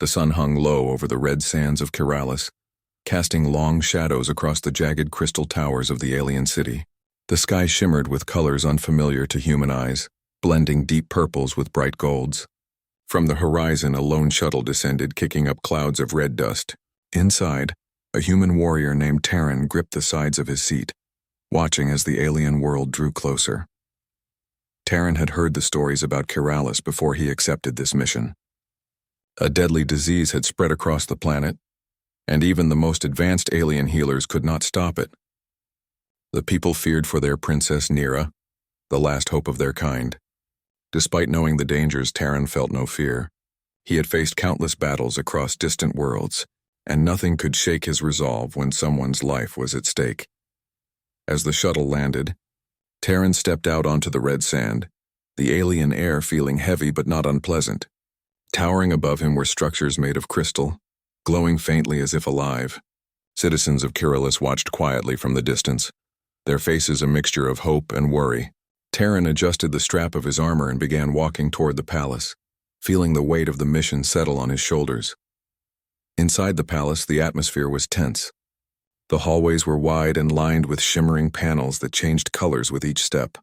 The sun hung low over the red sands of Keralis, casting long shadows across the jagged crystal towers of the alien city. The sky shimmered with colors unfamiliar to human eyes, blending deep purples with bright golds. From the horizon, a lone shuttle descended, kicking up clouds of red dust. Inside, a human warrior named Terran gripped the sides of his seat, watching as the alien world drew closer. Terran had heard the stories about Keralis before he accepted this mission. A deadly disease had spread across the planet, and even the most advanced alien healers could not stop it. The people feared for their princess Nira, the last hope of their kind. Despite knowing the dangers, Terran felt no fear. He had faced countless battles across distant worlds, and nothing could shake his resolve when someone's life was at stake. As the shuttle landed, Terran stepped out onto the red sand, the alien air feeling heavy but not unpleasant. Towering above him were structures made of crystal, glowing faintly as if alive. Citizens of Keralis watched quietly from the distance, their faces a mixture of hope and worry. Terran adjusted the strap of his armor and began walking toward the palace, feeling the weight of the mission settle on his shoulders. Inside the palace, the atmosphere was tense. The hallways were wide and lined with shimmering panels that changed colors with each step.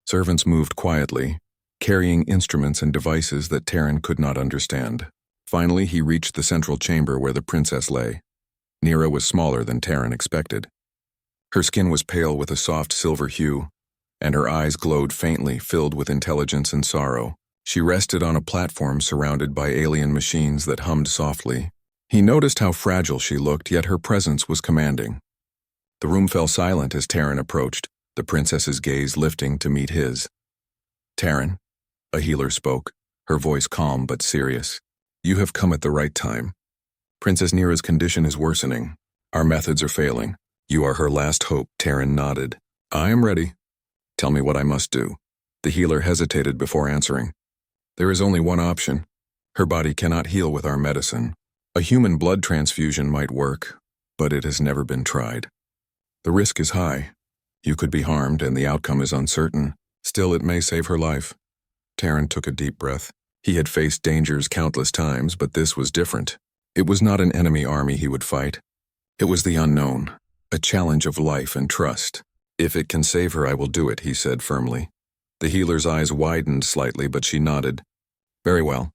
Servants moved quietly, carrying instruments and devices that Terran could not understand. Finally, he reached the central chamber where the princess lay. Nira was smaller than Terran expected. Her skin was pale with a soft silver hue, and her eyes glowed faintly, filled with intelligence and sorrow. She rested on a platform surrounded by alien machines that hummed softly. He noticed how fragile she looked, yet her presence was commanding. The room fell silent as Terran approached, the princess's gaze lifting to meet his. "Terran," a healer spoke, her voice calm but serious. "You have come at the right time. Princess Nira's condition is worsening. Our methods are failing. You are her last hope." Terran nodded. "I am ready. Tell me what I must do." The healer hesitated before answering. "There is only one option. Her body cannot heal with our medicine. A human blood transfusion might work, but it has never been tried. The risk is high. You could be harmed, and the outcome is uncertain. Still, it may save her life." Terran took a deep breath. He had faced dangers countless times, but this was different. It was not an enemy army he would fight. It was the unknown, a challenge of life and trust. "If it can save her, I will do it," he said firmly. The healer's eyes widened slightly, but she nodded. "Very well.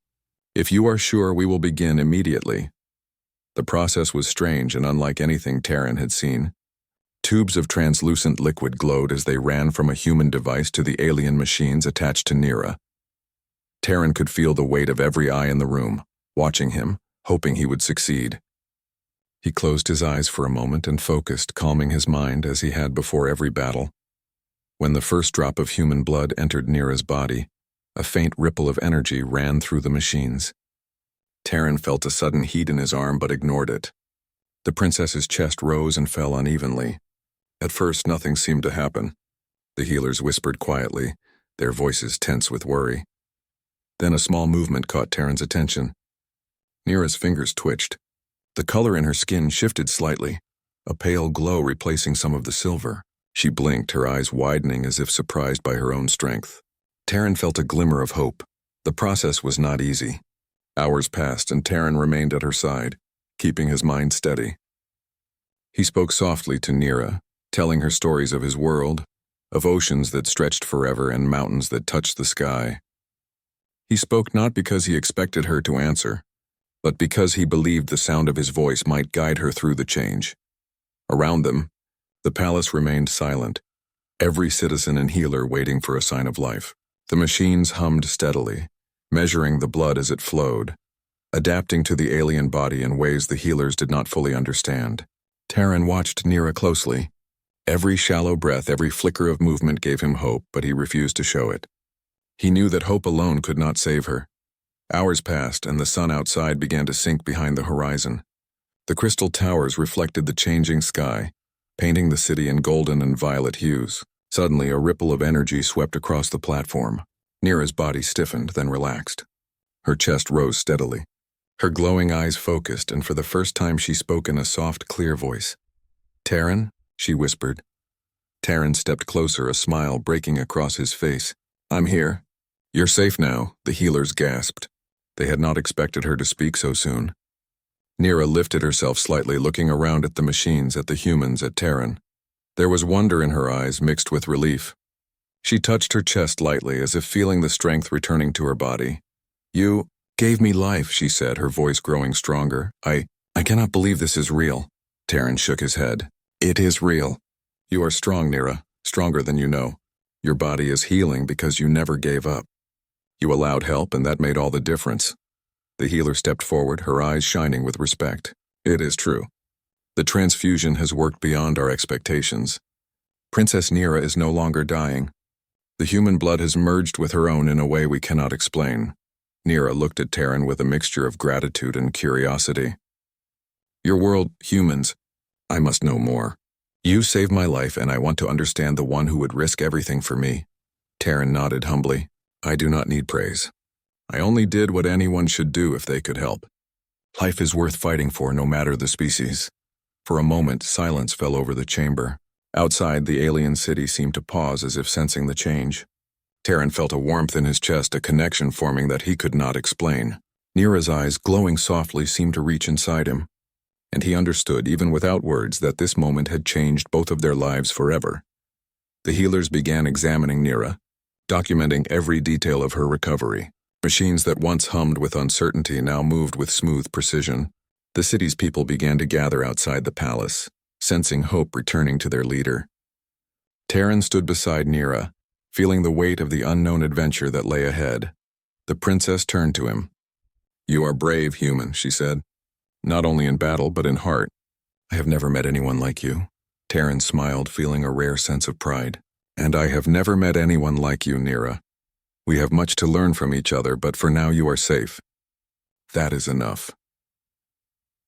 If you are sure, we will begin immediately." The process was strange and unlike anything Terran had seen. Tubes of translucent liquid glowed as they ran from a human device to the alien machines attached to Nira. Terran could feel the weight of every eye in the room, watching him, hoping he would succeed. He closed his eyes for a moment and focused, calming his mind as he had before every battle. When the first drop of human blood entered Nira's body, a faint ripple of energy ran through the machines. Terran felt a sudden heat in his arm but ignored it. The princess's chest rose and fell unevenly. At first, nothing seemed to happen. The healers whispered quietly, their voices tense with worry. Then a small movement caught Terran's attention. Nira's fingers twitched. The color in her skin shifted slightly, a pale glow replacing some of the silver. She blinked, her eyes widening as if surprised by her own strength. Terran felt a glimmer of hope. The process was not easy. Hours passed and Terran remained at her side, keeping his mind steady. He spoke softly to Nira, telling her stories of his world, of oceans that stretched forever and mountains that touched the sky. He spoke not because he expected her to answer, but because he believed the sound of his voice might guide her through the change. Around them, the palace remained silent, every citizen and healer waiting for a sign of life. The machines hummed steadily, measuring the blood as it flowed, adapting to the alien body in ways the healers did not fully understand. Terran watched Nira closely. Every shallow breath, every flicker of movement gave him hope, but he refused to show it. He knew that hope alone could not save her. Hours passed, and the sun outside began to sink behind the horizon. The crystal towers reflected the changing sky, painting the city in golden and violet hues. Suddenly, a ripple of energy swept across the platform. Nira's body stiffened, then relaxed. Her chest rose steadily. Her glowing eyes focused, and for the first time she spoke in a soft, clear voice. "Terran?" she whispered. Terran stepped closer, a smile breaking across his face. "I'm here." "You're safe now," the healers gasped. They had not expected her to speak so soon. Nira lifted herself slightly, looking around at the machines, at the humans, at Terran. There was wonder in her eyes, mixed with relief. She touched her chest lightly, as if feeling the strength returning to her body. "You gave me life," she said, her voice growing stronger. I cannot believe this is real." Terran shook his head. "It is real. You are strong, Nira, stronger than you know. Your body is healing because you never gave up. You allowed help, and that made all the difference." The healer stepped forward, her eyes shining with respect. "It is true. The transfusion has worked beyond our expectations. Princess Nira is no longer dying. The human blood has merged with her own in a way we cannot explain." Nira looked at Terran with a mixture of gratitude and curiosity. "Your world, humans, I must know more. You saved my life, and I want to understand the one who would risk everything for me." Terran nodded humbly. "I do not need praise. I only did what anyone should do if they could help. Life is worth fighting for, no matter the species." For a moment, silence fell over the chamber. Outside, the alien city seemed to pause, as if sensing the change. Terran felt a warmth in his chest, a connection forming that he could not explain. Nira's eyes, glowing softly, seemed to reach inside him, and he understood, even without words, that this moment had changed both of their lives forever. The healers began examining Nira, documenting every detail of her recovery. Machines that once hummed with uncertainty now moved with smooth precision. The city's people began to gather outside the palace, sensing hope returning to their leader. Terran stood beside Nira, feeling the weight of the unknown adventure that lay ahead. The princess turned to him. "You are brave, human," she said. "Not only in battle, but in heart. I have never met anyone like you." Terran smiled, feeling a rare sense of pride. "And I have never met anyone like you, Nira. We have much to learn from each other, but for now you are safe. That is enough."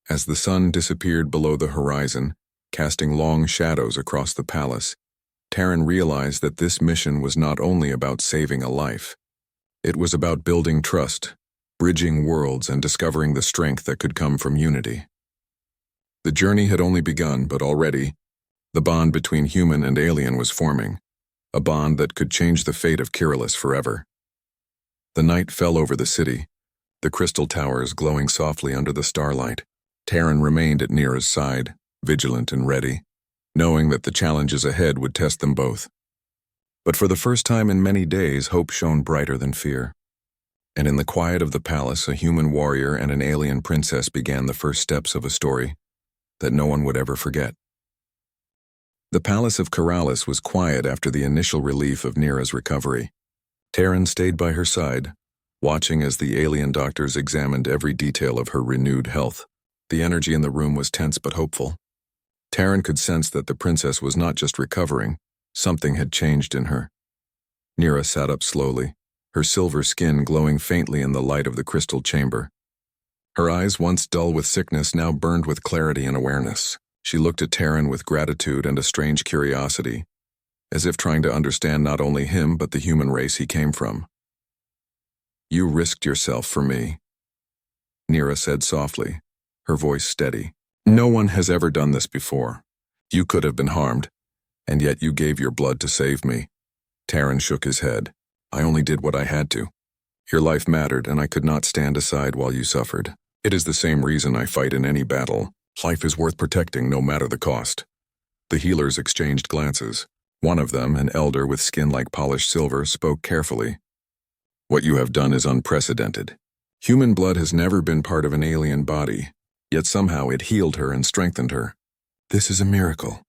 As the sun disappeared below the horizon, casting long shadows across the palace, Terran realized that this mission was not only about saving a life. It was about building trust, bridging worlds, and discovering the strength that could come from unity. The journey had only begun, but already, the bond between human and alien was forming, a bond that could change the fate of Kiralis forever. The night fell over the city, the crystal towers glowing softly under the starlight. Terran remained at Nira's side, vigilant and ready, knowing that the challenges ahead would test them both. But for the first time in many days, hope shone brighter than fear. And in the quiet of the palace, a human warrior and an alien princess began the first steps of a story that no one would ever forget. The palace of Kiralis was quiet after the initial relief of Nira's recovery. Terran stayed by her side, watching as the alien doctors examined every detail of her renewed health. The energy in the room was tense but hopeful. Terran could sense that the princess was not just recovering, something had changed in her. Nira sat up slowly, her silver skin glowing faintly in the light of the crystal chamber. Her eyes, once dull with sickness, now burned with clarity and awareness. She looked at Terran with gratitude and a strange curiosity, as if trying to understand not only him but the human race he came from. "You risked yourself for me," Nira said softly, her voice steady. "No one has ever done this before. You could have been harmed, and yet you gave your blood to save me." Terran shook his head. "I only did what I had to. Your life mattered, and I could not stand aside while you suffered. It is the same reason I fight in any battle. Life is worth protecting no matter the cost." The healers exchanged glances. One of them, an elder with skin like polished silver, spoke carefully. "What you have done is unprecedented. Human blood has never been part of an alien body, yet somehow it healed her and strengthened her. This is a miracle."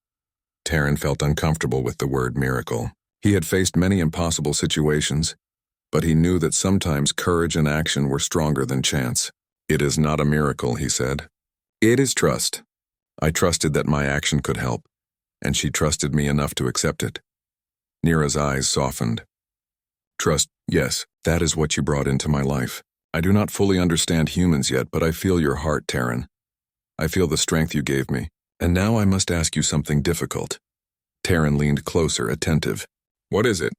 Terran felt uncomfortable with the word miracle. He had faced many impossible situations, but he knew that sometimes courage and action were stronger than chance. "It is not a miracle," he said. "It is trust. I trusted that my action could help, and she trusted me enough to accept it." Nira's eyes softened. "Trust, yes, that is what you brought into my life. I do not fully understand humans yet, but I feel your heart, Terran. I feel the strength you gave me. And now I must ask you something difficult." Terran leaned closer, attentive. "What is it?"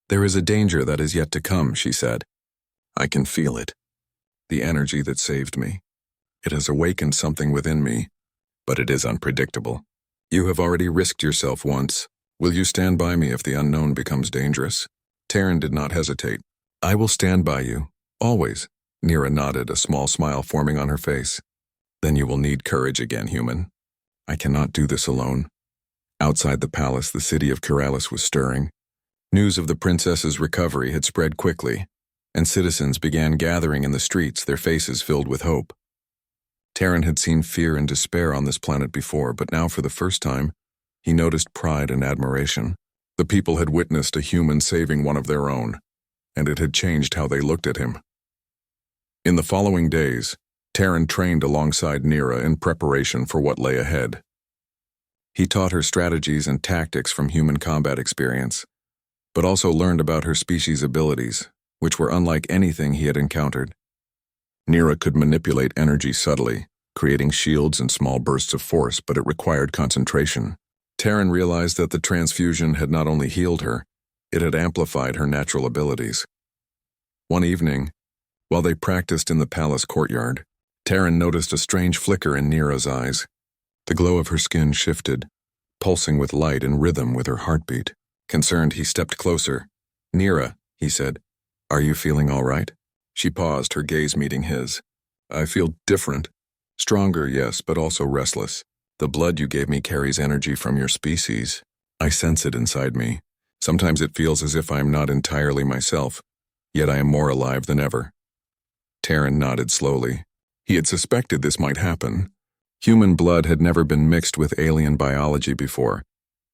"There is a danger that is yet to come," she said. "I can feel it. The energy that saved me. It has awakened something within me, but it is unpredictable. You have already risked yourself once. Will you stand by me if the unknown becomes dangerous?" Terran did not hesitate. "I will stand by you, always. Nira nodded, a small smile forming on her face. Then you will need courage again, human. I cannot do this alone. Outside the palace, the city of Keralis was stirring. News of the princess's recovery had spread quickly, and citizens began gathering in the streets, their faces filled with hope. Terran had seen fear and despair on this planet before, but now for the first time, he noticed pride and admiration. The people had witnessed a human saving one of their own, and it had changed how they looked at him. In the following days, Terran trained alongside Nira in preparation for what lay ahead. He taught her strategies and tactics from human combat experience, but also learned about her species' abilities, which were unlike anything he had encountered. Nira could manipulate energy subtly, creating shields and small bursts of force, but it required concentration. Terran realized that the transfusion had not only healed her, it had amplified her natural abilities. One evening, while they practiced in the palace courtyard, Terran noticed a strange flicker in Nira's eyes. The glow of her skin shifted, pulsing with light and rhythm with her heartbeat. Concerned, he stepped closer. "Nira," he said, "are you feeling all right?" She paused, her gaze meeting his. "I feel different. Stronger, yes, but also restless. The blood you gave me carries energy from your species. I sense it inside me. Sometimes it feels as if I am not entirely myself, yet I am more alive than ever." Terran nodded slowly. He had suspected this might happen. Human blood had never been mixed with alien biology before,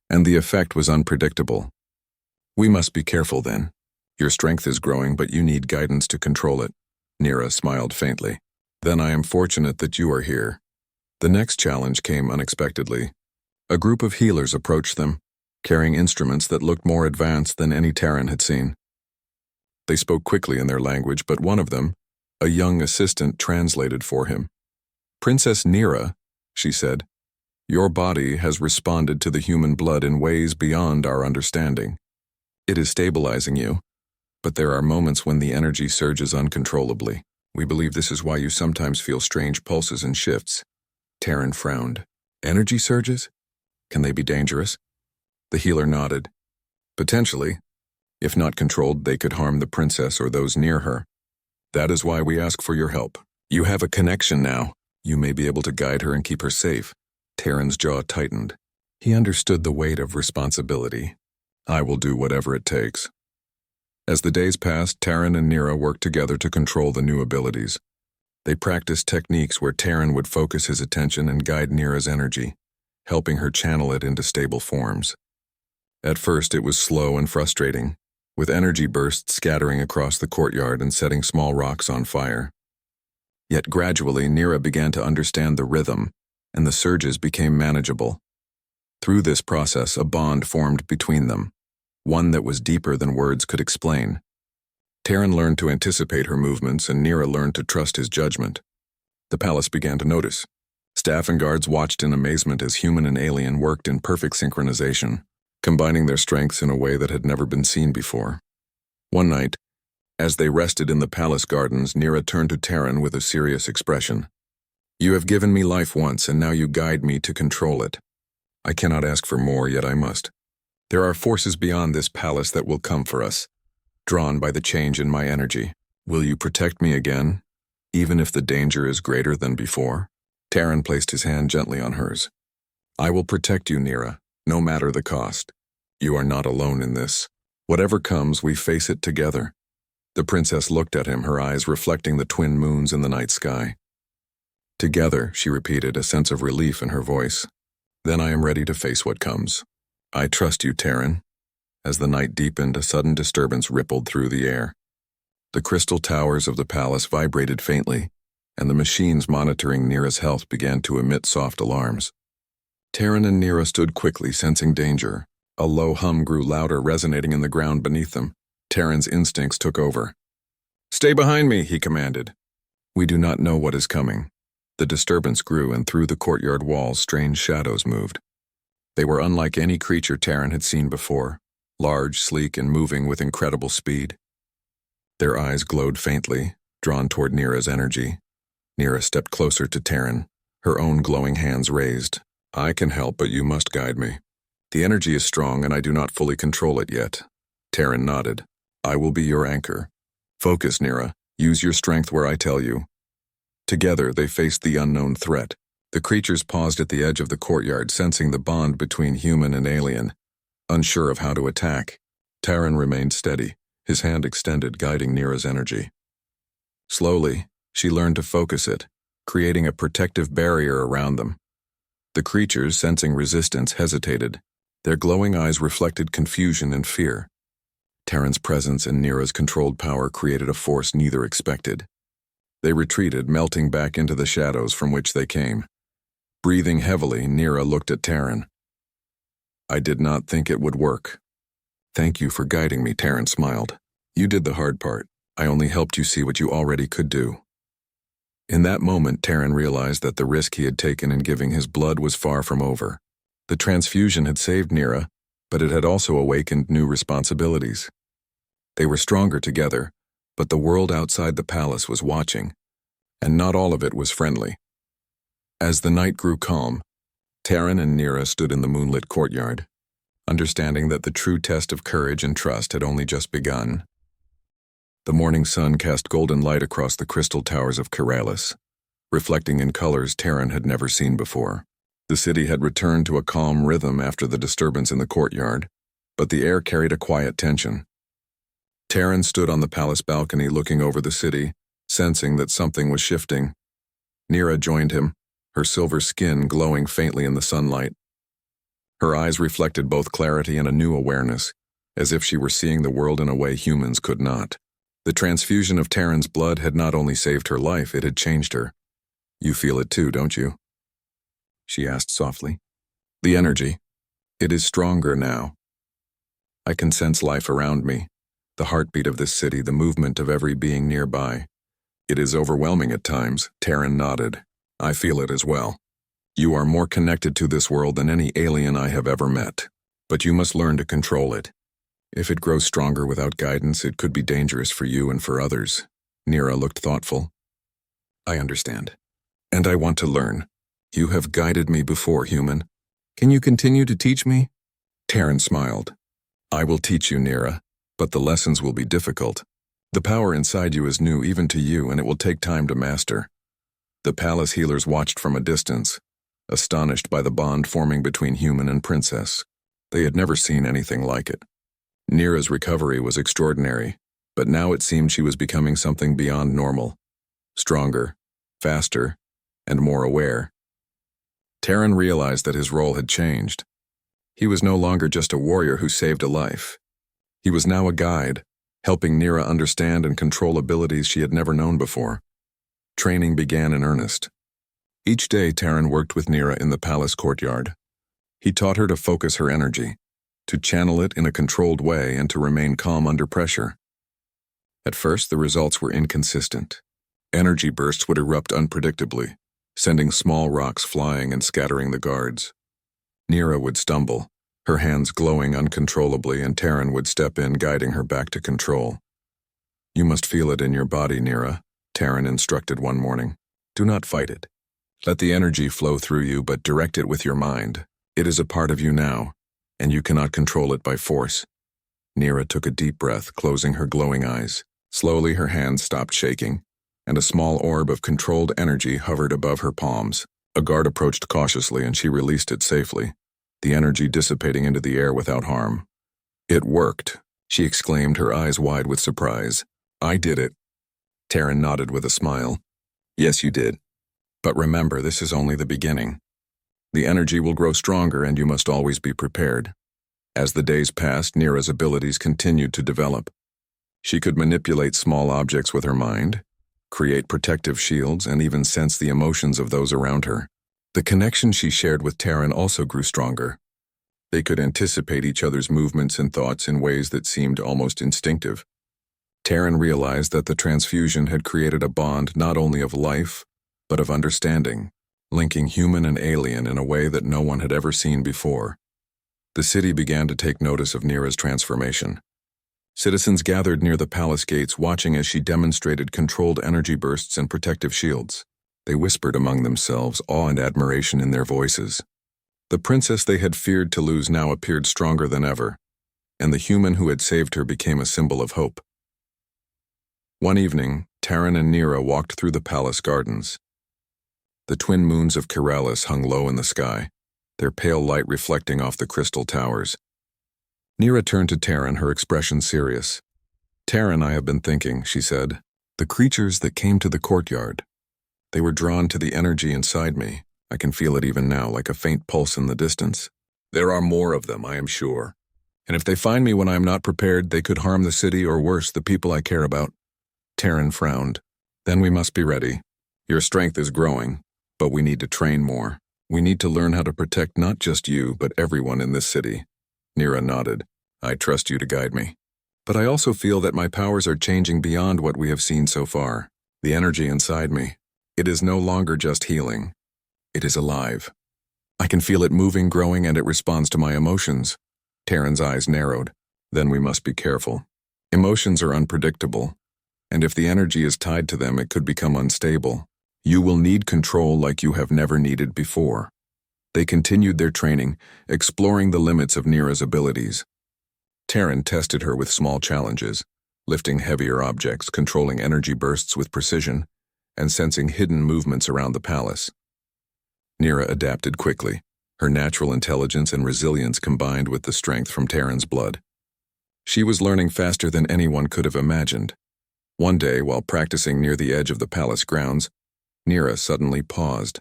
and the effect was unpredictable. "We must be careful then. Your strength is growing, but you need guidance to control it." Nira smiled faintly. "Then I am fortunate that you are here." The next challenge came unexpectedly. A group of healers approached them, carrying instruments that looked more advanced than any Terran had seen. They spoke quickly in their language, but one of them, a young assistant, translated for him. "Princess Nira," she said, "your body has responded to the human blood in ways beyond our understanding. It is stabilizing you, but there are moments when the energy surges uncontrollably. We believe this is why you sometimes feel strange pulses and shifts." Terran frowned. "Energy surges? Can they be dangerous?" The healer nodded. "Potentially. If not controlled, they could harm the princess or those near her. That is why we ask for your help. You have a connection now. You may be able to guide her and keep her safe." Terran's jaw tightened. He understood the weight of responsibility. "I will do whatever it takes." As the days passed, Terran and Nira worked together to control the new abilities. They practiced techniques where Terran would focus his attention and guide Nira's energy, helping her channel it into stable forms. At first, it was slow and frustrating, with energy bursts scattering across the courtyard and setting small rocks on fire. Yet gradually, Nira began to understand the rhythm, and the surges became manageable. Through this process, a bond formed between them, one that was deeper than words could explain. Terran learned to anticipate her movements, and Nira learned to trust his judgment. The palace began to notice. Staff and guards watched in amazement as human and alien worked in perfect synchronization, combining their strengths in a way that had never been seen before. One night, as they rested in the palace gardens, Nira turned to Terran with a serious expression. "You have given me life once, and now you guide me to control it. I cannot ask for more, yet I must. There are forces beyond this palace that will come for us, drawn by the change in my energy. Will you protect me again, even if the danger is greater than before?" Terran placed his hand gently on hers. "I will protect you, Nira, no matter the cost. You are not alone in this. Whatever comes, we face it together." The princess looked at him, her eyes reflecting the twin moons in the night sky. "Together," she repeated, a sense of relief in her voice. "Then I am ready to face what comes. I trust you, Terran." As the night deepened, a sudden disturbance rippled through the air. The crystal towers of the palace vibrated faintly, and the machines monitoring Nira's health began to emit soft alarms. Terran and Nira stood quickly, sensing danger. A low hum grew louder, resonating in the ground beneath them. Terran's instincts took over. "Stay behind me," he commanded. "We do not know what is coming." The disturbance grew, and through the courtyard walls, strange shadows moved. They were unlike any creature Terran had seen before, large, sleek, and moving with incredible speed. Their eyes glowed faintly, drawn toward Nira's energy. Nira stepped closer to Terran, her own glowing hands raised. "I can help, but you must guide me. The energy is strong, and I do not fully control it yet." Terran nodded. "I will be your anchor. Focus, Nira. Use your strength where I tell you. Together, they faced the unknown threat. The creatures paused at the edge of the courtyard, sensing the bond between human and alien. Unsure of how to attack, Terran remained steady, his hand extended, guiding Nira's energy. Slowly, she learned to focus it, creating a protective barrier around them. The creatures, sensing resistance, hesitated. Their glowing eyes reflected confusion and fear. Terran's presence and Nira's controlled power created a force neither expected. They retreated, melting back into the shadows from which they came. Breathing heavily, Nira looked at Terran. I did not think it would work. Thank you for guiding me, Terran smiled. You did the hard part. I only helped you see what you already could do. In that moment, Terran realized that the risk he had taken in giving his blood was far from over. The transfusion had saved Nira, but it had also awakened new responsibilities. They were stronger together, but the world outside the palace was watching, and not all of it was friendly. As the night grew calm, Terran and Nira stood in the moonlit courtyard, understanding that the true test of courage and trust had only just begun. The morning sun cast golden light across the crystal towers of Keralis, reflecting in colors Terran had never seen before. The city had returned to a calm rhythm after the disturbance in the courtyard, but the air carried a quiet tension. Terran stood on the palace balcony looking over the city, sensing that something was shifting. Nira joined him, her silver skin glowing faintly in the sunlight. Her eyes reflected both clarity and a new awareness, as if she were seeing the world in a way humans could not. The transfusion of Terran's blood had not only saved her life, it had changed her. You feel it too, don't you? She asked softly. The energy. It is stronger now. I can sense life around me, the heartbeat of this city, the movement of every being nearby. It is overwhelming at times, Terran nodded. I feel it as well. You are more connected to this world than any alien I have ever met, but you must learn to control it. If it grows stronger without guidance, it could be dangerous for you and for others. Nira looked thoughtful. I understand. And I want to learn. You have guided me before, human. Can you continue to teach me? Terran smiled. I will teach you, Nira, but the lessons will be difficult. The power inside you is new even to you, and it will take time to master. The palace healers watched from a distance, astonished by the bond forming between human and princess. They had never seen anything like it. Nira's recovery was extraordinary, but now it seemed she was becoming something beyond normal. Stronger, faster, and more aware. Terran realized that his role had changed. He was no longer just a warrior who saved a life. He was now a guide, helping Nira understand and control abilities she had never known before. Training began in earnest. Each day, Terran worked with Nira in the palace courtyard. He taught her to focus her energy, to channel it in a controlled way, and to remain calm under pressure. At first, the results were inconsistent. Energy bursts would erupt unpredictably, sending small rocks flying and scattering the guards. Nira would stumble, her hands glowing uncontrollably, and Terran would step in, guiding her back to control. You must feel it in your body, Nira, Terran instructed one morning. Do not fight it. Let the energy flow through you, but direct it with your mind. It is a part of you now, and you cannot control it by force. Nira took a deep breath, closing her glowing eyes. Slowly, her hands stopped shaking, and a small orb of controlled energy hovered above her palms. A guard approached cautiously, and she released it safely, the energy dissipating into the air without harm. It worked, she exclaimed, her eyes wide with surprise. I did it. Terran nodded with a smile. Yes, you did. But remember, this is only the beginning. The energy will grow stronger, and you must always be prepared. As the days passed, Nira's abilities continued to develop. She could manipulate small objects with her mind, create protective shields, and even sense the emotions of those around her. The connection she shared with Terran also grew stronger. They could anticipate each other's movements and thoughts in ways that seemed almost instinctive. Terran realized that the transfusion had created a bond not only of life, but of understanding, linking human and alien in a way that no one had ever seen before. The city began to take notice of Nira's transformation. Citizens gathered near the palace gates, watching as she demonstrated controlled energy bursts and protective shields. They whispered among themselves, awe and admiration in their voices. The princess they had feared to lose now appeared stronger than ever, and the human who had saved her became a symbol of hope. One evening, Taran and Nira walked through the palace gardens. The twin moons of Keralis hung low in the sky, their pale light reflecting off the crystal towers. Nira turned to Taran, her expression serious. "Taran, I have been thinking," she said. "The creatures that came to the courtyard. They were drawn to the energy inside me. I can feel it even now, like a faint pulse in the distance. There are more of them, I am sure. And if they find me when I am not prepared, they could harm the city or worse, the people I care about." Taran frowned. "Then we must be ready. Your strength is growing, but we need to train more. We need to learn how to protect not just you, but everyone in this city." Nira nodded. "I trust you to guide me. But I also feel that my powers are changing beyond what we have seen so far. The energy inside me. It is no longer just healing. It is alive. I can feel it moving, growing, and it responds to my emotions." Taran's eyes narrowed. "Then we must be careful. Emotions are unpredictable, and if the energy is tied to them, it could become unstable. You will need control like you have never needed before." They continued their training, exploring the limits of Nira's abilities. Taran tested her with small challenges, lifting heavier objects, controlling energy bursts with precision, and sensing hidden movements around the palace. Nira adapted quickly, her natural intelligence and resilience combined with the strength from Taran's blood. She was learning faster than anyone could have imagined. One day, while practicing near the edge of the palace grounds, Nira suddenly paused.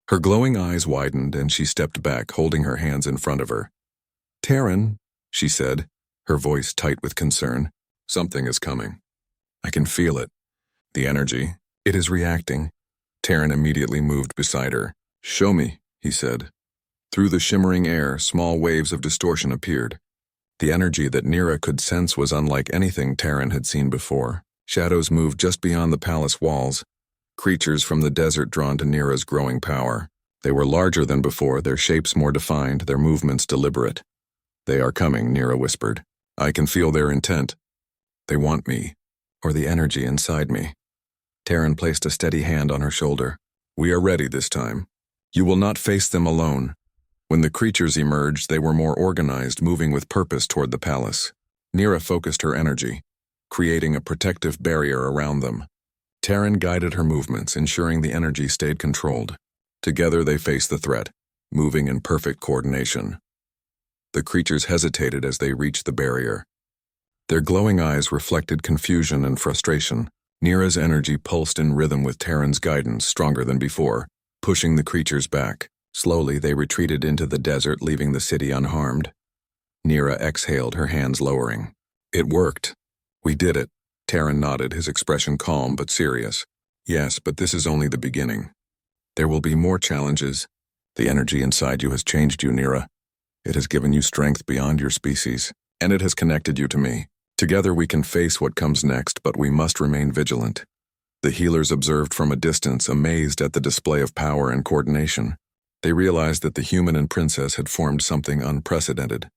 Her glowing eyes widened and she stepped back, holding her hands in front of her. "Taran," she said, her voice tight with concern, "something is coming. I can feel it. The energy. It is reacting." Taran immediately moved beside her. "Show me," he said. Through the shimmering air, small waves of distortion appeared. The energy that Nira could sense was unlike anything Taran had seen before. Shadows moved just beyond the palace walls, creatures from the desert drawn to Nira's growing power. They were larger than before, their shapes more defined, their movements deliberate. "They are coming," Nira whispered. "I can feel their intent. They want me, or the energy inside me." Taran placed a steady hand on her shoulder. "We are ready this time. You will not face them alone." When the creatures emerged, they were more organized, moving with purpose toward the palace. Nira focused her energy, creating a protective barrier around them. Taran guided her movements, ensuring the energy stayed controlled. Together they faced the threat, moving in perfect coordination. The creatures hesitated as they reached the barrier. Their glowing eyes reflected confusion and frustration. Nira's energy pulsed in rhythm with Taran's guidance, stronger than before, pushing the creatures back. Slowly they retreated into the desert, leaving the city unharmed. Nira exhaled, her hands lowering. "It worked. We did it." Taran nodded, his expression calm but serious. "Yes, but this is only the beginning. There will be more challenges. The energy inside you has changed you, Nira. It has given you strength beyond your species, and it has connected you to me. Together we can face what comes next, but we must remain vigilant." The healers observed from a distance, amazed at the display of power and coordination. They realized that the human and princess had formed something unprecedented.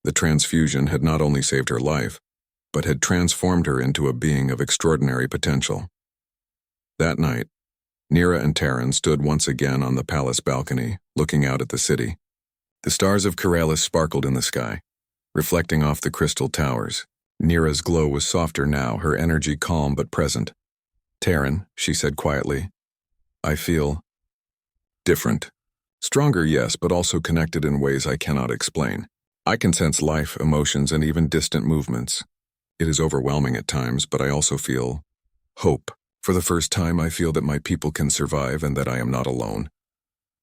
The transfusion had not only saved her life, but had transformed her into a being of extraordinary potential. That night, Nira and Taran stood once again on the palace balcony, looking out at the city. The stars of Keralis sparkled in the sky, reflecting off the crystal towers. Nira's glow was softer now, her energy calm but present. "Taran," she said quietly, "I feel different. Stronger, yes, but also connected in ways I cannot explain. I can sense life, emotions, and even distant movements. It is overwhelming at times, but I also feel hope. For the first time, I feel that my people can survive and that I am not alone."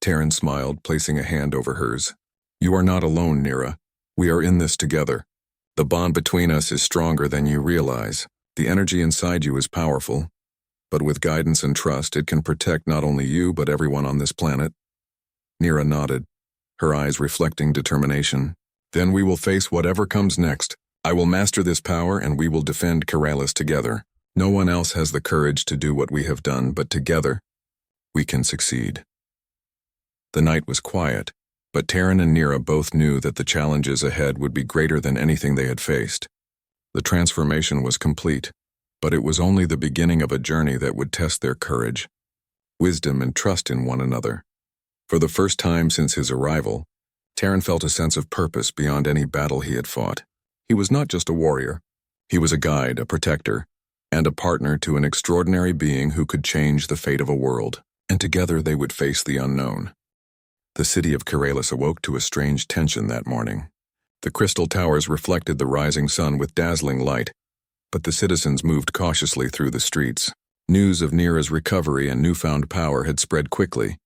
Taran smiled, placing a hand over hers. "You are not alone, Nira. We are in this together. The bond between us is stronger than you realize. The energy inside you is powerful, but with guidance and trust, it can protect not only you, but everyone on this planet." Nira nodded, her eyes reflecting determination. "Then we will face whatever comes next. I will master this power and we will defend Keralis together. No one else has the courage to do what we have done, but together, we can succeed." The night was quiet, but Taran and Nira both knew that the challenges ahead would be greater than anything they had faced. The transformation was complete, but it was only the beginning of a journey that would test their courage, wisdom, and trust in one another. For the first time since his arrival, Taran felt a sense of purpose beyond any battle he had fought. He was not just a warrior. He was a guide, a protector, and a partner to an extraordinary being who could change the fate of a world, and together they would face the unknown. The city of Keralis awoke to a strange tension that morning. The crystal towers reflected the rising sun with dazzling light, but the citizens moved cautiously through the streets. News of Nira's recovery and newfound power had spread quickly,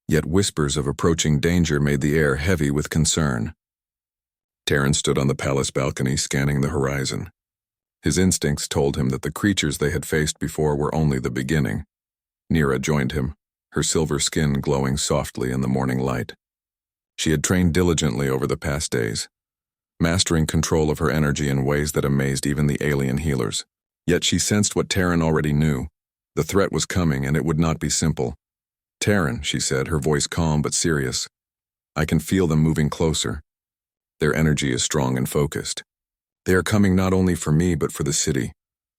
yet whispers of approaching danger made the air heavy with concern. Terran stood on the palace balcony scanning the horizon. His instincts told him that the creatures they had faced before were only the beginning. Nira joined him, her silver skin glowing softly in the morning light. She had trained diligently over the past days, mastering control of her energy in ways that amazed even the alien healers. Yet she sensed what Terran already knew. The threat was coming, and it would not be simple. "Terran," she said, her voice calm but serious. "I can feel them moving closer. Their energy is strong and focused. They are coming not only for me, but for the city."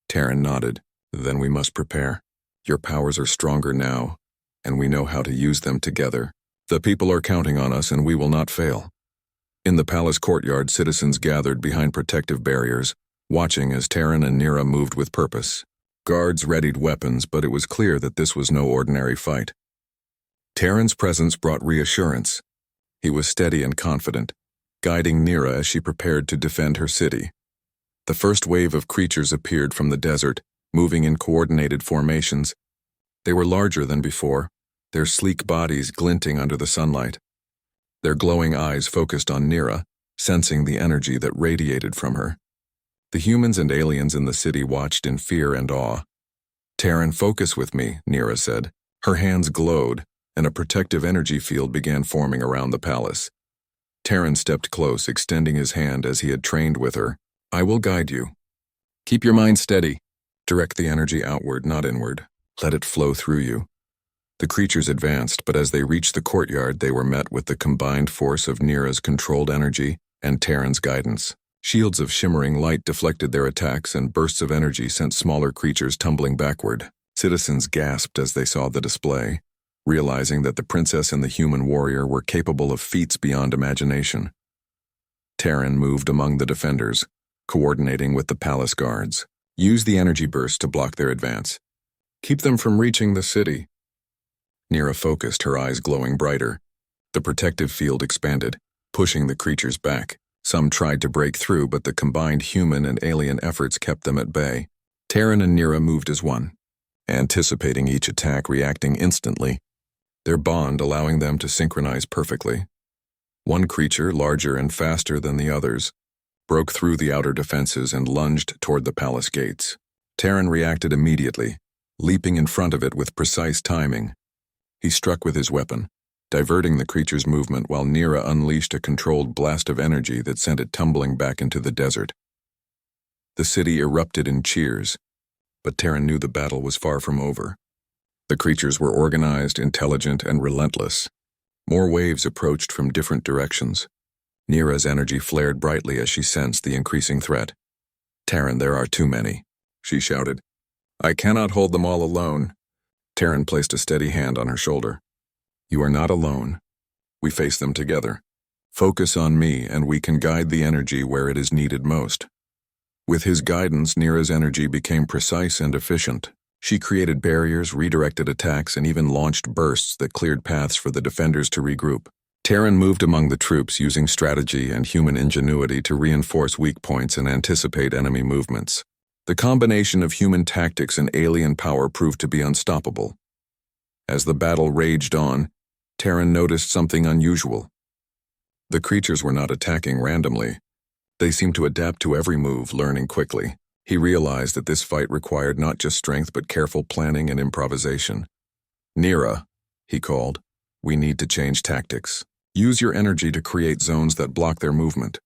Terran nodded. "Then we must prepare. Your powers are stronger now, and we know how to use them together. The people are counting on us, and we will not fail." In the palace courtyard, citizens gathered behind protective barriers, watching as Terran and Nira moved with purpose. Guards readied weapons, but it was clear that this was no ordinary fight. Terran's presence brought reassurance. He was steady and confident, guiding Nira as she prepared to defend her city. The first wave of creatures appeared from the desert, moving in coordinated formations. They were larger than before, their sleek bodies glinting under the sunlight. Their glowing eyes focused on Nira, sensing the energy that radiated from her. The humans and aliens in the city watched in fear and awe. "Terran, focus with me," Nira said. Her hands glowed, and a protective energy field began forming around the palace. Terran stepped close, extending his hand as he had trained with her. "I will guide you. Keep your mind steady. Direct the energy outward, not inward. Let it flow through you." The creatures advanced, but as they reached the courtyard, they were met with the combined force of Nira's controlled energy and Terran's guidance. Shields of shimmering light deflected their attacks, and bursts of energy sent smaller creatures tumbling backward. Citizens gasped as they saw the display, realizing that the princess and the human warrior were capable of feats beyond imagination. Terran moved among the defenders, coordinating with the palace guards. "Use the energy burst to block their advance. Keep them from reaching the city." Nira focused, her eyes glowing brighter. The protective field expanded, pushing the creatures back. Some tried to break through, but the combined human and alien efforts kept them at bay. Terran and Nira moved as one, anticipating each attack, reacting instantly, their bond allowing them to synchronize perfectly. One creature, larger and faster than the others, broke through the outer defenses and lunged toward the palace gates. Terran reacted immediately, leaping in front of it with precise timing. He struck with his weapon, diverting the creature's movement while Nira unleashed a controlled blast of energy that sent it tumbling back into the desert. The city erupted in cheers, but Terran knew the battle was far from over. The creatures were organized, intelligent, and relentless. More waves approached from different directions. Nira's energy flared brightly as she sensed the increasing threat. "Terran, there are too many," she shouted. "I cannot hold them all alone." Terran placed a steady hand on her shoulder. "You are not alone. We face them together. Focus on me, and we can guide the energy where it is needed most." With his guidance, Nira's energy became precise and efficient. She created barriers, redirected attacks, and even launched bursts that cleared paths for the defenders to regroup. Terran moved among the troops, using strategy and human ingenuity to reinforce weak points and anticipate enemy movements. The combination of human tactics and alien power proved to be unstoppable. As the battle raged on, Terran noticed something unusual. The creatures were not attacking randomly. They seemed to adapt to every move, learning quickly. He realized that this fight required not just strength but careful planning and improvisation. "Nira," he called, "we need to change tactics. Use your energy to create zones that block their movement.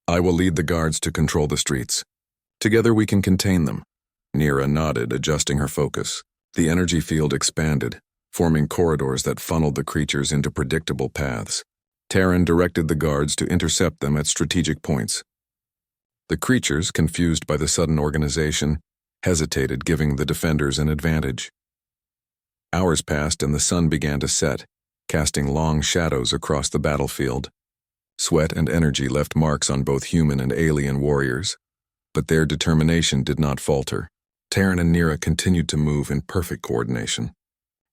I will lead the guards to control the streets. Together we can contain them." Nira nodded, adjusting her focus. The energy field expanded, forming corridors that funneled the creatures into predictable paths. Terran directed the guards to intercept them at strategic points. The creatures, confused by the sudden organization, hesitated, giving the defenders an advantage. Hours passed and the sun began to set, casting long shadows across the battlefield. Sweat and energy left marks on both human and alien warriors, but their determination did not falter. Taryn and Nira continued to move in perfect coordination,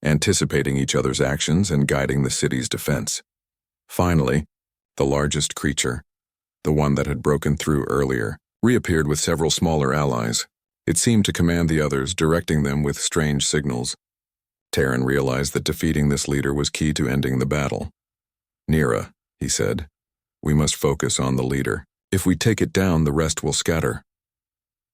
anticipating each other's actions and guiding the city's defense. Finally, the largest creature, the one that had broken through earlier, reappeared with several smaller allies. It seemed to command the others, directing them with strange signals. Taryn realized that defeating this leader was key to ending the battle. "Nira," he said, "we must focus on the leader. If we take it down, the rest will scatter."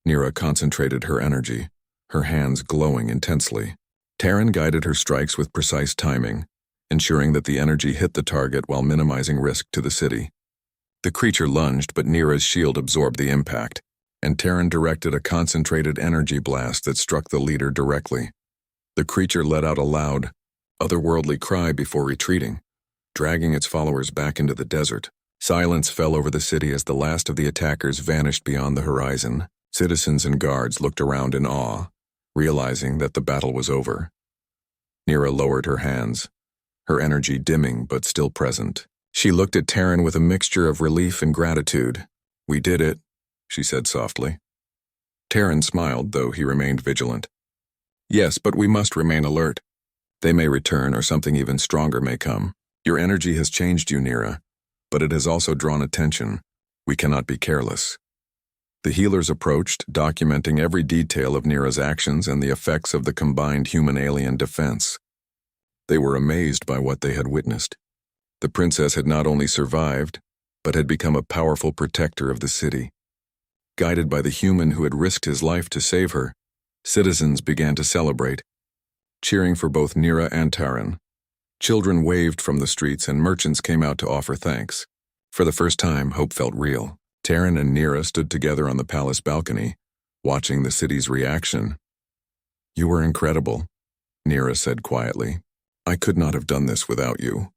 Nira concentrated her energy, her hands glowing intensely. Taryn guided her strikes with precise timing, ensuring that the energy hit the target while minimizing risk to the city. The creature lunged, but Nira's shield absorbed the impact, and Taryn directed a concentrated energy blast that struck the leader directly. The creature let out a loud, otherworldly cry before retreating, dragging its followers back into the desert. Silence fell over the city as the last of the attackers vanished beyond the horizon. Citizens and guards looked around in awe, realizing that the battle was over. Nira lowered her hands, her energy dimming but still present. She looked at Taryn with a mixture of relief and gratitude. "We did it," she said softly. Taryn smiled, though he remained vigilant. "Yes, but we must remain alert. They may return, or something even stronger may come. Your energy has changed you, Nira, but it has also drawn attention. We cannot be careless." The healers approached, documenting every detail of Nira's actions and the effects of the combined human-alien defense. They were amazed by what they had witnessed. The princess had not only survived, but had become a powerful protector of the city. Guided by the human who had risked his life to save her, citizens began to celebrate, cheering for both Nira and Taryn. Children waved from the streets and merchants came out to offer thanks. For the first time, hope felt real. Taryn and Nira stood together on the palace balcony, watching the city's reaction. "You were incredible," Nira said quietly. "I could not have done this without you."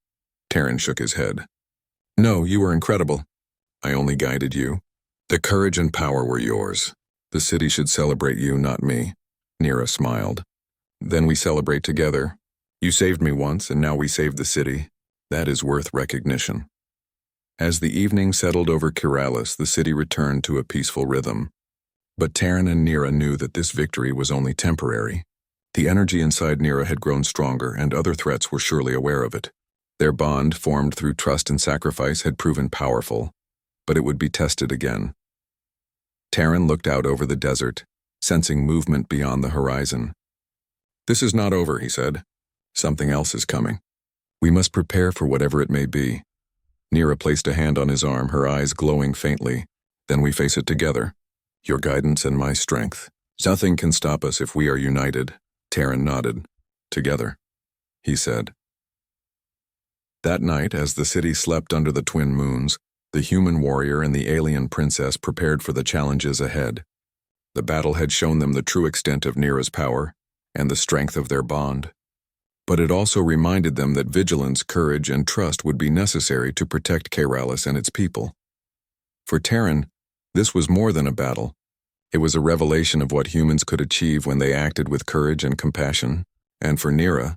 Taryn shook his head. "No, you were incredible. I only guided you. The courage and power were yours. The city should celebrate you, not me." Nira smiled. "Then we celebrate together. You saved me once, and now we saved the city. That is worth recognition." As the evening settled over Kiralis, the city returned to a peaceful rhythm. But Taryn and Nira knew that this victory was only temporary. The energy inside Nira had grown stronger, and other threats were surely aware of it. Their bond, formed through trust and sacrifice, had proven powerful, but it would be tested again. Taryn looked out over the desert, sensing movement beyond the horizon. "This is not over," he said. "Something else is coming. We must prepare for whatever it may be." Nira placed a hand on his arm, her eyes glowing faintly. "Then we face it together. Your guidance and my strength. Nothing can stop us if we are united." Taryn nodded. "Together," he said. That night, as the city slept under the twin moons, the human warrior and the alien princess prepared for the challenges ahead. The battle had shown them the true extent of Nira's power and the strength of their bond. But it also reminded them that vigilance, courage, and trust would be necessary to protect Kiralis and its people. For Taryn, this was more than a battle. It was a revelation of what humans could achieve when they acted with courage and compassion. And for Nira,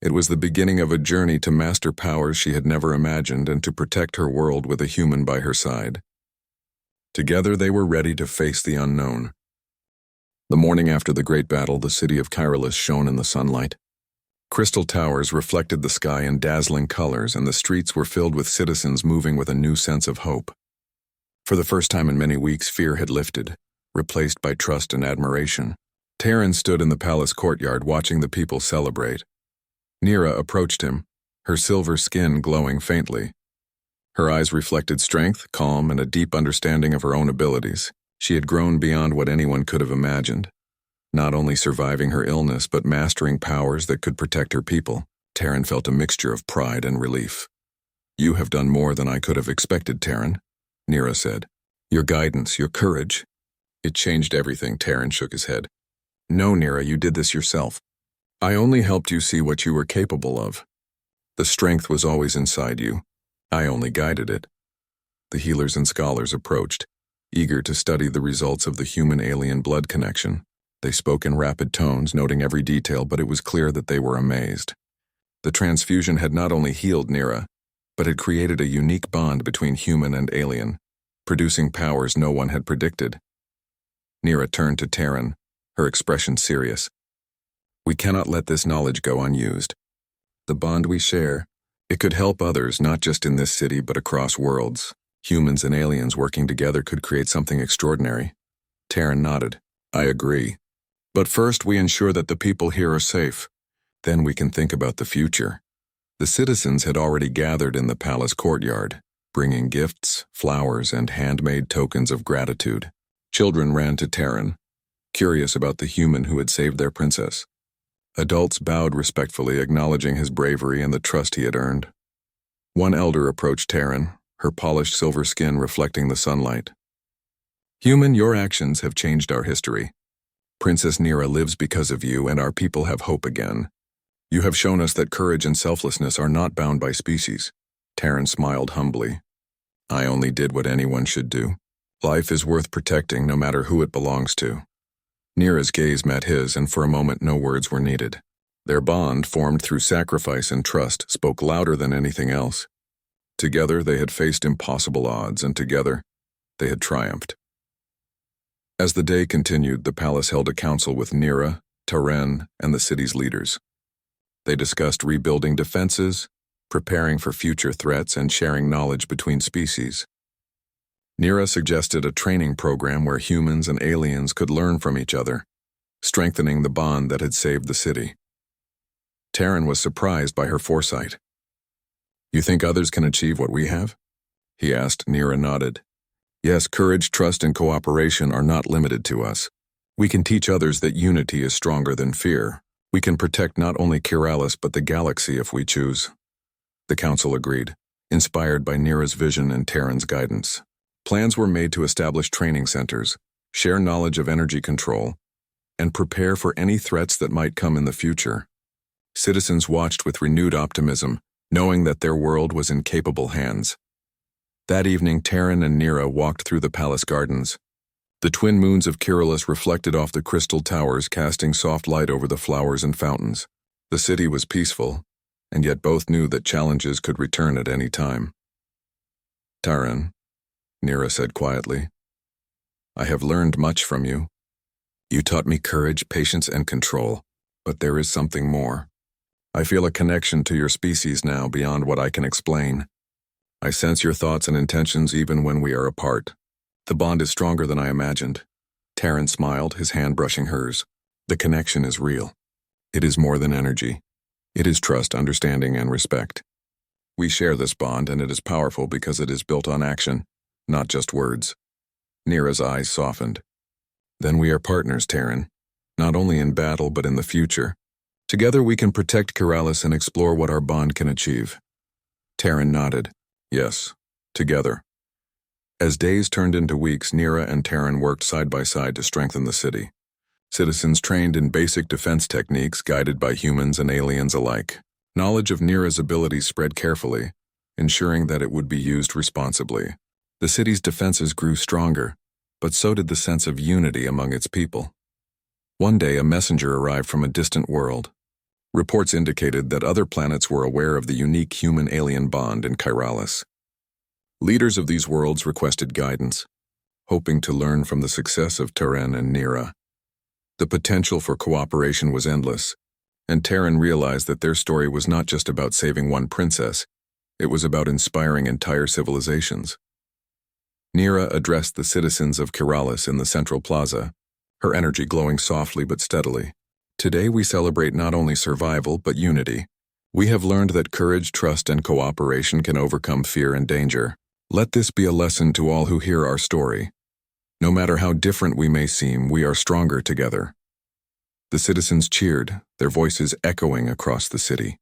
it was the beginning of a journey to master powers she had never imagined and to protect her world with a human by her side. Together they were ready to face the unknown. The morning after the great battle, the city of Kiralis shone in the sunlight. Crystal towers reflected the sky in dazzling colors, and the streets were filled with citizens moving with a new sense of hope. For the first time in many weeks, fear had lifted, replaced by trust and admiration. Taryn stood in the palace courtyard watching the people celebrate. Nira approached him, her silver skin glowing faintly. Her eyes reflected strength, calm, and a deep understanding of her own abilities. She had grown beyond what anyone could have imagined. Not only surviving her illness, but mastering powers that could protect her people. Taryn felt a mixture of pride and relief. "You have done more than I could have expected, Taryn," Nira said. "Your guidance, your courage." "It changed everything," Taryn shook his head. "No, Nira, you did this yourself. I only helped you see what you were capable of. The strength was always inside you. I only guided it." The healers and scholars approached, eager to study the results of the human-alien blood connection. They spoke in rapid tones, noting every detail, but it was clear that they were amazed. The transfusion had not only healed Nira, but had created a unique bond between human and alien, producing powers no one had predicted. Nira turned to Taryn, her expression serious. We cannot let this knowledge go unused. The bond we share, it could help others not just in this city but across worlds. Humans and aliens working together could create something extraordinary. Terran nodded. I agree. But first we ensure that the people here are safe. Then we can think about the future. The citizens had already gathered in the palace courtyard, bringing gifts, flowers, and handmade tokens of gratitude. Children ran to Terran, curious about the human who had saved their princess. Adults bowed respectfully, acknowledging his bravery and the trust he had earned. One elder approached Terran, her polished silver skin reflecting the sunlight. Human, your actions have changed our history. Princess Nira lives because of you, and our people have hope again. You have shown us that courage and selflessness are not bound by species. Terran smiled humbly. I only did what anyone should do. Life is worth protecting no matter who it belongs to. Nira's gaze met his, and for a moment no words were needed. Their bond, formed through sacrifice and trust, spoke louder than anything else. Together they had faced impossible odds, and together they had triumphed. As the day continued, the palace held a council with Nira, Terran, and the city's leaders. They discussed rebuilding defenses, preparing for future threats, and sharing knowledge between species. Nira suggested a training program where humans and aliens could learn from each other, strengthening the bond that had saved the city. Terran was surprised by her foresight. You think others can achieve what we have? He asked. Nira nodded. Yes, courage, trust, and cooperation are not limited to us. We can teach others that unity is stronger than fear. We can protect not only Kiralis but the galaxy if we choose. The council agreed, inspired by Nira's vision and Terran's guidance. Plans were made to establish training centers, share knowledge of energy control, and prepare for any threats that might come in the future. Citizens watched with renewed optimism, knowing that their world was in capable hands. That evening, Terran and Nira walked through the palace gardens. The twin moons of Kiralis reflected off the crystal towers, casting soft light over the flowers and fountains. The city was peaceful, and yet both knew that challenges could return at any time. Terran, Nira said quietly, I have learned much from you. You taught me courage, patience, and control, but there is something more. I feel a connection to your species now beyond what I can explain. I sense your thoughts and intentions even when we are apart. The bond is stronger than I imagined. Terran smiled, his hand brushing hers. The connection is real. It is more than energy. It is trust, understanding, and respect. We share this bond, and it is powerful because it is built on action, not just words. Nira's eyes softened. Then we are partners, Terran, not only in battle but in the future. Together we can protect Kiralis and explore what our bond can achieve. Terran nodded. Yes, together. As days turned into weeks, Nira and Terran worked side by side to strengthen the city. Citizens trained in basic defense techniques guided by humans and aliens alike. Knowledge of Nira's abilities spread carefully, ensuring that it would be used responsibly. The city's defenses grew stronger, but so did the sense of unity among its people. One day, a messenger arrived from a distant world. Reports indicated that other planets were aware of the unique human-alien bond in Kiralis. Leaders of these worlds requested guidance, hoping to learn from the success of Terran and Nira. The potential for cooperation was endless, and Terran realized that their story was not just about saving one princess, it was about inspiring entire civilizations. Nira addressed the citizens of Kiralis in the central plaza, her energy glowing softly but steadily. Today we celebrate not only survival but unity. We have learned that courage, trust, and cooperation can overcome fear and danger. Let this be a lesson to all who hear our story. No matter how different we may seem, we are stronger together. The citizens cheered, their voices echoing across the city.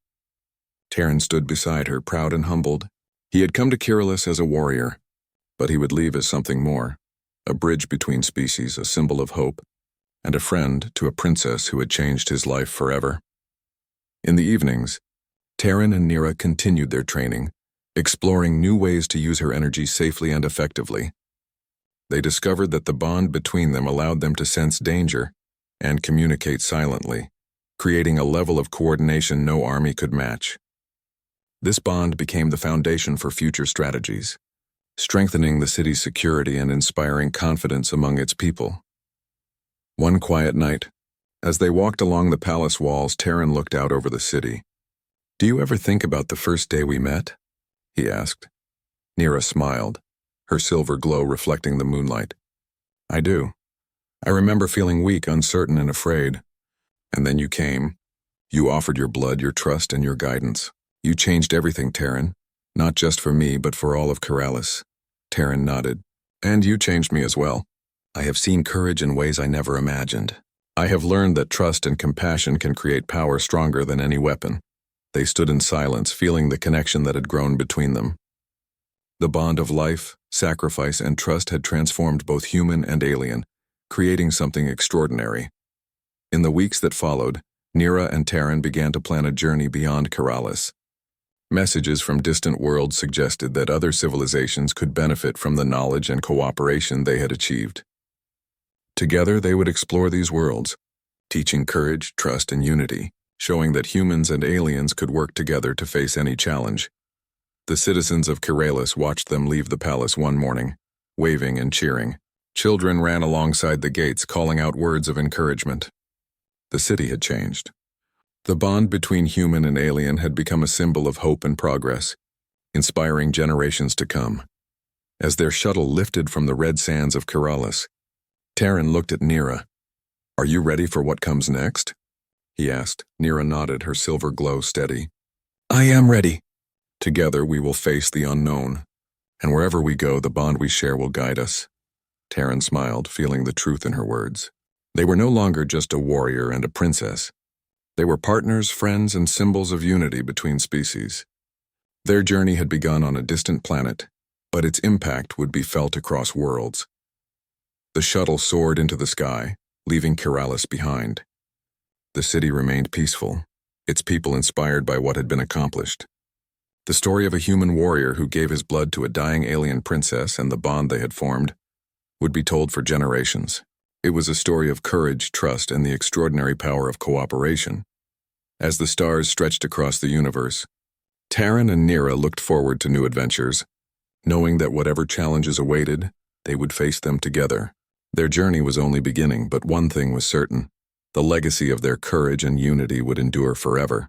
Terran stood beside her, proud and humbled. He had come to Kiralis as a warrior, but he would leave as something more, a bridge between species, a symbol of hope, and a friend to a princess who had changed his life forever. In the evenings, Terran and Nira continued their training, exploring new ways to use her energy safely and effectively. They discovered that the bond between them allowed them to sense danger and communicate silently, creating a level of coordination no army could match. This bond became the foundation for future strategies, strengthening the city's security and inspiring confidence among its people. One quiet night, as they walked along the palace walls, Terran looked out over the city. "Do you ever think about the first day we met?" he asked. Nira smiled, her silver glow reflecting the moonlight. "I do. I remember feeling weak, uncertain, and afraid. And then you came. You offered your blood, your trust, and your guidance. You changed everything, Terran. Not just for me, but for all of Keralis." Terran nodded. "And you changed me as well. I have seen courage in ways I never imagined. I have learned that trust and compassion can create power stronger than any weapon." They stood in silence, feeling the connection that had grown between them. The bond of life, sacrifice, and trust had transformed both human and alien, creating something extraordinary. In the weeks that followed, Nira and Terran began to plan a journey beyond Keralis. Messages from distant worlds suggested that other civilizations could benefit from the knowledge and cooperation they had achieved. Together, they would explore these worlds, teaching courage, trust, and unity, showing that humans and aliens could work together to face any challenge. The citizens of Keralis watched them leave the palace one morning, waving and cheering. Children ran alongside the gates, calling out words of encouragement. The city had changed. The bond between human and alien had become a symbol of hope and progress, inspiring generations to come. As their shuttle lifted from the red sands of Keralis, Terran looked at Nira. "Are you ready for what comes next?" he asked. Nira nodded, her silver glow steady. "I am ready. Together we will face the unknown, and wherever we go, the bond we share will guide us." Terran smiled, feeling the truth in her words. They were no longer just a warrior and a princess. They were partners, friends, and symbols of unity between species. Their journey had begun on a distant planet, but its impact would be felt across worlds. The shuttle soared into the sky, leaving Keralis behind. The city remained peaceful, its people inspired by what had been accomplished. The story of a human warrior who gave his blood to a dying alien princess and the bond they had formed would be told for generations. It was a story of courage, trust, and the extraordinary power of cooperation. As the stars stretched across the universe, Terran and Nira looked forward to new adventures, knowing that whatever challenges awaited, they would face them together. Their journey was only beginning, but one thing was certain: the legacy of their courage and unity would endure forever.